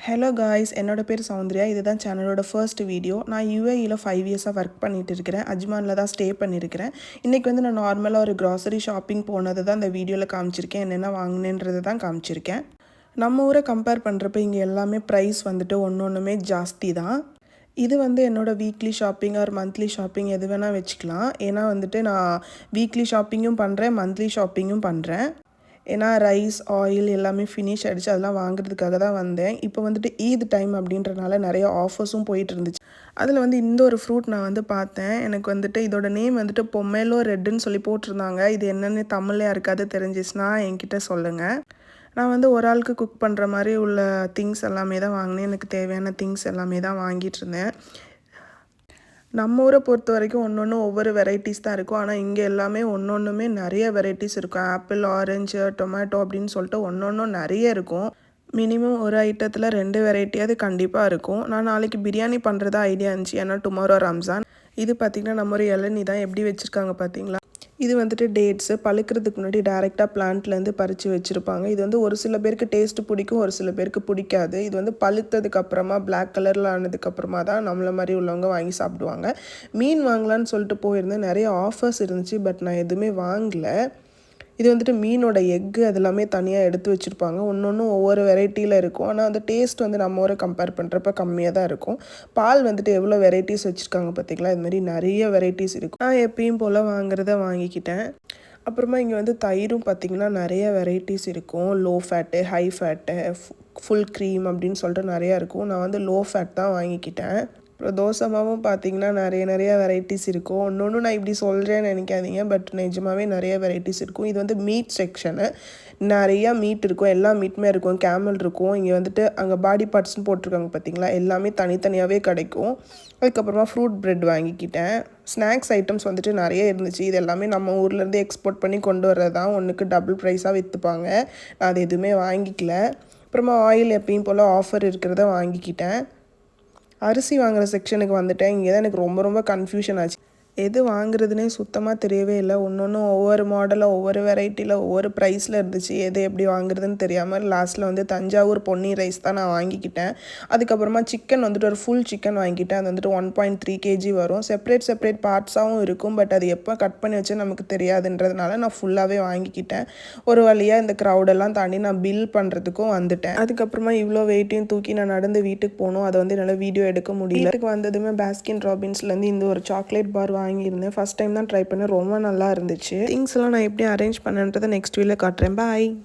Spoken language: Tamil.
ஹலோ காய்ஸ், என்னோட பேர் சௌந்தர்யா. இதுதான் சேனலோட ஃபர்ஸ்ட் வீடியோ. நான் யூஏஇயில் 5 இயர்ஸாக ஒர்க் பண்ணிட்டு இருக்கிறேன். அஜ்மானில் தான் ஸ்டே பண்ணியிருக்கிறேன். இன்றைக்கி வந்து நான் நார்மலாக ஒரு க்ராசரி ஷாப்பிங் போனது தான் இந்த வீடியோவில் காமிச்சிருக்கேன். என்னென்ன வாங்கினேன்றது தான் காமிச்சிருக்கேன். நம்ம ஊரை கம்பேர் பண்ணுறப்ப இங்கே எல்லாமே ப்ரைஸ் வந்துட்டு ஒன்றுமே ஜாஸ்தி தான். இது வந்து என்னோடய weekly shopping R monthly shopping எது வேணால் வச்சுக்கலாம். ஏன்னா வந்துட்டு நான் வீக்லி ஷாப்பிங்கும் பண்ணுறேன், மந்த்லி ஷாப்பிங்கும் பண்ணுறேன். ஏன்னா ரைஸ், ஆயில் எல்லாமே ஃபினிஷ் ஆகிடுச்சு. அதெல்லாம் வாங்குறதுக்காக தான் வந்தேன். இப்போ வந்துட்டு ஈத் டைம் அப்படின்றனால நிறைய ஆஃபர்ஸும் போயிட்டு இருந்துச்சு. அதில் வந்து இந்த ஒரு ஃப்ரூட் நான் வந்து பார்த்தேன். எனக்கு வந்துட்டு இதோட நேம் வந்துட்டு பொமேலோ ரெட்டுன்னு சொல்லி போட்டிருந்தாங்க. இது என்னென்னு தமிழில் யாருக்காவது தெரிஞ்சிச்சுன்னா என்கிட்ட சொல்லுங்கள். நான் வந்து ஒரு ஆளுக்கு குக் பண்ணுற மாதிரி உள்ள திங்ஸ் எல்லாமே தான் வாங்கினேன். எனக்கு தேவையான திங்ஸ் எல்லாமே தான் வாங்கிட்டு இருந்தேன். நம்ம ஊரை பொறுத்த வரைக்கும் ஒன்று ஒவ்வொரு வெரைட்டிஸ் தான் இருக்கும். ஆனால் இங்கே எல்லாமே ஒன்றுமே நிறைய வெரைட்டிஸ் இருக்கும். ஆப்பிள், ஆரஞ்சு, டொமேட்டோ அப்படின்னு சொல்லிட்டு ஒன்றும் நிறைய இருக்கும். மினிமம் ஒரு ஐட்டத்தில் 2 வெரைட்டியாவது கண்டிப்பாக இருக்கும். நான் நாளைக்கு பிரியாணி பண்ணுறதா ஐடியா இருந்துச்சு. ஏன்னா டுமாரோ ரம்ஜான். இது பார்த்திங்கன்னா நம்ம ஒரு இளநீ தான் எப்படி வச்சுருக்காங்க பார்த்தீங்களா. இது வந்துட்டு டேட்ஸு பழுக்கிறதுக்கு முன்னாடி டேரெக்டாக பிளான்ட்லேருந்து பறித்து வச்சுருப்பாங்க. இது வந்து ஒரு சில பேருக்கு டேஸ்ட்டு பிடிக்கும், ஒரு சில பேருக்கு பிடிக்காது. இது வந்து பழுத்ததுக்கப்புறமா பிளாக் கலரில் ஆனதுக்கப்புறமா தான் நம்மள மாதிரி உள்ளவங்க வாங்கி சாப்பிடுவாங்க. மீன் வாங்கலான்னு சொல்லிட்டு போயிருந்தேன். நிறைய ஆஃபர்ஸ் இருந்துச்சு. பட் நான் எதுவுமே வாங்கலை. இது வந்துட்டு மீனோட எக்கு அதெல்லாமே தனியாக எடுத்து வச்சுருப்பாங்க. ஒன்று ஒவ்வொரு வெரைட்டியில் இருக்கும். ஆனால் அந்த டேஸ்ட் வந்து நம்ம ஊரை கம்பேர் பண்ணுறப்ப கம்மியாக தான் இருக்கும். பால் வந்துட்டு எவ்வளோ வெரைட்டிஸ் வச்சுருக்காங்க பார்த்திங்களா. இதுமாதிரி நிறைய வெரைட்டிஸ் இருக்கும். நான் எப்பயும் போல் வாங்குறத வாங்கிக்கிட்டேன். அப்புறமா இங்கே வந்து தயிரும் பார்த்திங்கன்னா நிறைய வெரைட்டிஸ் இருக்கும். Low fat, high fat, full cream அப்படின்னு சொல்லிட்டு நிறையா இருக்கும். நான் வந்து லோ ஃபேட் தான் வாங்கிக்கிட்டேன். அப்புறம் தோசை மாவும் பார்த்திங்கன்னா நிறைய வெரைட்டிஸ் இருக்கும். ஒன்று நான் இப்படி சொல்கிறேன்னு நினைக்காதீங்க, பட் நிஜமாகவே நிறைய வெரைட்டிஸ் இருக்கும். இது வந்து மீட் செக்ஷனு. நிறையா மீட் இருக்கும், எல்லா மீட்டுமே இருக்கும். கேமல் இருக்கும். இங்கே வந்துட்டு அங்கே பாடி பார்ட்ஸ்னு போட்டிருக்காங்க பார்த்திங்களா, எல்லாமே தனித்தனியாகவே கிடைக்கும். அதுக்கப்புறமா ஃப்ரூட் ப்ரெட் வாங்கிக்கிட்டேன். ஸ்நாக்ஸ் ஐட்டம்ஸ் வந்துட்டு நிறைய இருந்துச்சு. இது எல்லாமே நம்ம ஊர்லேருந்து எக்ஸ்போர்ட் பண்ணி கொண்டு வர்றது தான். ஒன்றுக்கு டபுள் ப்ரைஸாக விற்றுப்பாங்க. நான் அது எதுவுமே வாங்கிக்கல. அப்புறமா ஆயில் எப்பயும் போல் ஆஃபர் இருக்கிறத வாங்கிக்கிட்டேன். அரிசி வாங்குகிற செக்ஷனுக்கு வந்துட்டேன். இங்கே தான் எனக்கு ரொம்ப கன்ஃபியூஷன் ஆச்சு. எது வாங்குறதுனே சுத்தமாக தெரியவே இல்லை. ஒன்று ஒவ்வொரு மாடலில், ஒவ்வொரு வெரைட்டியில், ஒவ்வொரு ப்ரைஸில் இருந்துச்சு. எது எப்படி வாங்குறதுன்னு தெரியாமல் லாஸ்ட்டில் வந்து தஞ்சாவூர் பொன்னி ரைஸ் தான் நான் வாங்கிக்கிட்டேன். அதுக்கப்புறமா சிக்கன் வந்துட்டு ஒரு ஃபுல் சிக்கன் வாங்கிக்கிட்டேன். அது வந்துட்டு 1.3 kg வரும். செப்பரேட் பார்ட்ஸாகவும் இருக்கும். பட் அது எப்போ கட் பண்ணி வச்சு நமக்கு தெரியாதுன்றதுனால நான் ஃபுல்லாகவே வாங்கிக்கிட்டேன். ஒரு வழியாக இந்த க்ரௌடெல்லாம் தாண்டி நான் பில் பண்ணுறதுக்கும் வந்துட்டேன். அதுக்கப்புறமா இவ்வளோ வெயிட்டையும் தூக்கி நான் நடந்து வீட்டுக்கு போகணும். அதை வந்து என்னால் வீடியோ எடுக்க முடியல. வீட்டுக்கு வந்ததுமே பாஸ்கின் ராபின்ஸ்லேருந்து இந்த ஒரு சாக்லேட் பார் வாங்கியிருந்தேன். ஃபர்ஸ்ட் டைம் தான் ட்ரை பண்ணேன். ரொம்ப நல்லா இருந்துச்சு. திங்ஸ்லாம் நான் எப்படி அரேஞ்ச் பண்ணேன்றதை நெக்ஸ்ட் வீடியோவில் காட்டுறேன். பாய்.